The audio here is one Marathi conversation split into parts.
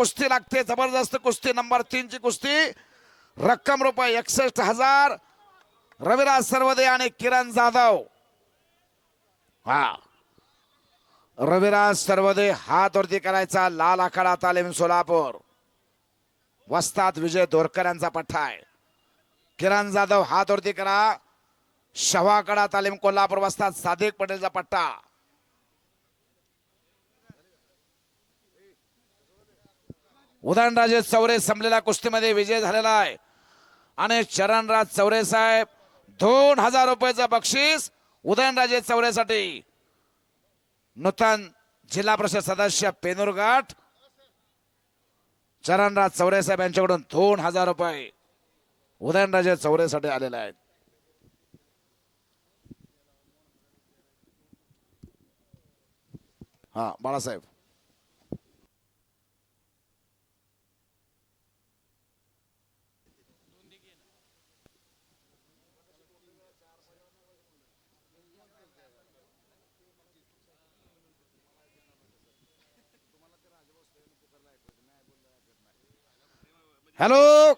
कुस्ती लागते, जबरदस्त कुस्ती. नंबर 3 ची कुस्ती. रक्कम रुपये 61,000. रविराज सर्वदे आणि किरण जाधव. हा, रविराज सर्वदे हात वरती करायचा. लाल आखाडा तालीम सोलापूर. वस्ताद विजय दोरकर यांचा पठ्ठा आहे. किरण जाधव हात वरती करा. शवाकडा तालीम कोल्हापूर. वस्ताद सादिक पटेलचा पट्टा. उदयनराजे चौरे संपलेल्या कुस्तीमध्ये विजय झालेला आहे. आणि चरणराज चौरे साहेब 2,000 रुपयाचं बक्षीस उदयनराजे चौरेसाठी. नूतन जिल्हा परिषद सदस्य पेनूरघाट चरणराज चौरे साहेब यांच्याकडून 2,000 रुपये उदयनराजे चौरेसाठी आलेले आहेत. हा, बाळासाहेब. हॅलो.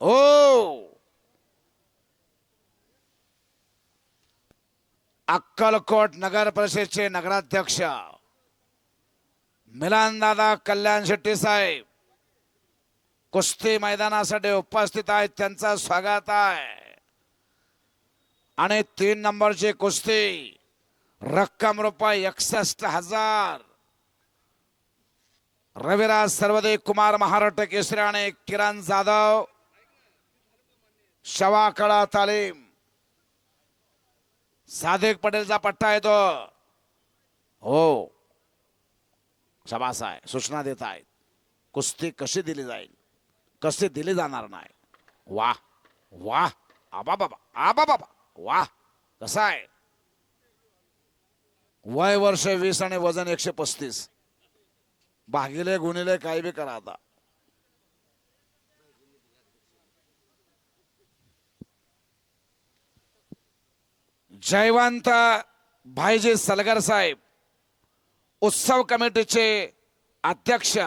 ओ, अक्कलकोट नगर परिषदेचे नगराध्यक्ष मिलानदादा कल्याण शेट्टी साहेब कुस्ती मैदानासाठी उपस्थित आहेत. त्यांचं स्वागत आहे. आणि 3 नंबरची कुस्ती. रक्कम रुपये 61,000. रविराज सर्वदे कुमार महाराष्ट्र केसरी आणि किरण जाधव शवाकडा तालीम. सादिक पटेलचा पट्टा येतो. हो, शबास आहे. सूचना देत आहेत. कुस्ती कशी दिली जाईल, कशी दिली जाणार नाही. वाह वाह, आबा बाबा, आबा बाबा, वाह. कसा आहे. वय वर्ष 20 आणि वजन 135. भागिले गुणिले काही बी करा आता. जयवंत भाईजी सलगर साहेब उत्सव कमिटीचे अध्यक्ष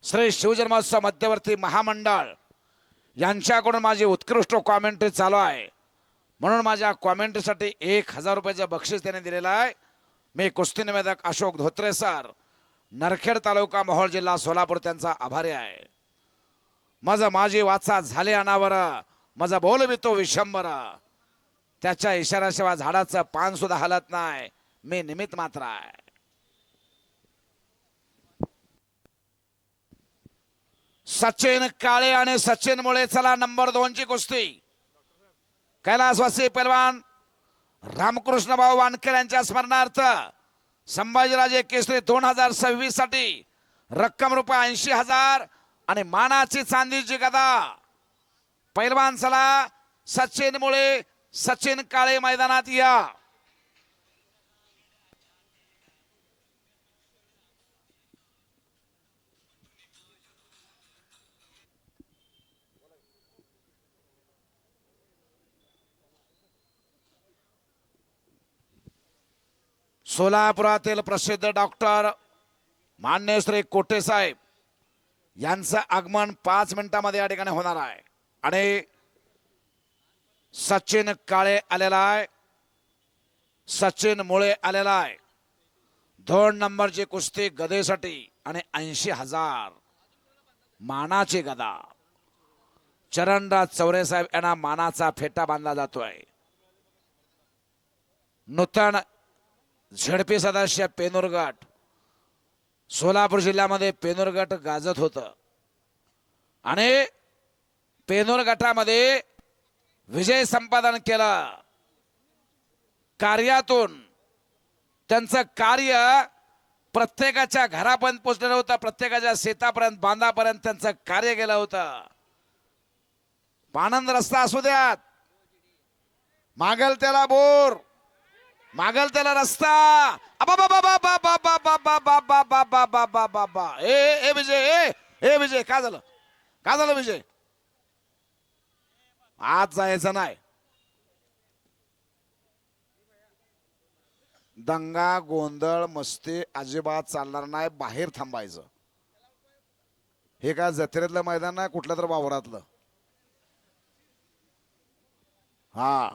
श्री शिवजन्मोत्सव मध्यवर्ती महामंडळ यांच्याकडून माझी उत्कृष्ट कॉमेंट्री चालू आहे. म्हणून माझ्या कॉमेंट्रीसाठी 1,000 रुपयाचं बक्षीस त्याने दिलेलं आहे. मी कुस्ती निवेदक अशोक धोत्रे सर, नरखेड तालुका मोहोळ जिल्हा सोलापूर, त्यांचा आभारी आहे. माझी वाचा झाले अनावर, माझा बोल बी तो विशंबर. त्याच्या इशाऱ्याशिवाय झाडाचं पान सुद्धा हलत नाही. मी निमित्त मात्र आहे. सचिन काळे आणि सचिन मुळे. चला, नंबर 2 ची कुस्ती. कैलासवासी पैलवान रामकृष्ण भाऊ वानखेड यांच्या स्मरणार्थ संभाजीराजे केसरी 2026 साठी रक्कम रुपये 80,000 आणि मानाची चांदीची गदा. पैलवान चला, सचिन मुळे, सचिन काळे मैदानात या. सोलापुरातील प्रसिद्ध डॉक्टर मान्य श्री कोटे साहेब यांचं आगमन 5 मिनिटांमध्ये या ठिकाणी होणार आहे. आणि सचिन काळे आलेला आहे, सचिन मुळे आलेला आहे. 2 नंबरची कुस्ती गदेसाठी आणि 80,000 मानाची गदा. चरणराज चौरे साहेब यांना मानाचा फेटा बांधला जातोय. नूतन झडपी सदस्य पेनूरघाट. सोलापूर जिल्ह्यामध्ये पेनूरघाट गाजत होतं आणि पेनूर गटामध्ये विजय संपादन केलं. कार्यातून त्यांचं कार्य प्रत्येकाच्या घरापर्यंत पोहोचलेलं होतं, प्रत्येकाच्या शेतापर्यंत, बांधापर्यंत त्यांचं कार्य गेलं होतं. पानंद रस्ता असू द्यात, मागल त्याला बोर, मागल त्याला रस्ता. ए विजय, ए विजय, काय झालं, काय झालं विजय? आज जायचं नाही. दंगा गोंधळ मस्ती अजिबात चालणार नाही. बाहेर थांबायचं. हे काय जत्रेतलं मैदान नाही, कुठलं तर वावरातलं. हा,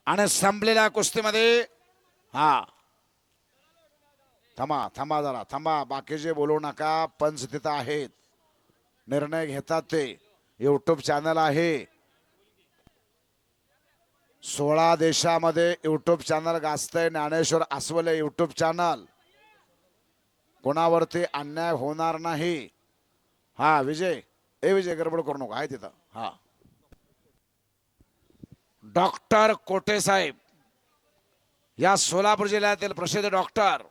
आणि संपलेल्या कुस्तीमध्ये हा, थांबा थांबा जरा थांबा, बाकीचे बोलू नका. पंच तिथं आहेत, निर्णय घेतात ते. यूट्यूब चॅनल आहे, 16 देशामध्ये यूट्यूब चॅनल गाजतंय. Dnyaneshwar Aswale YouTube channel. कोणावरती अन्याय होणार नाही. हा विजय, विजय गडबड करू नका, आहे तिथं. हा, डॉक्टर कोटे साहेब, या सोलापूर जिल्ह्यातील प्रसिद्ध डॉक्टर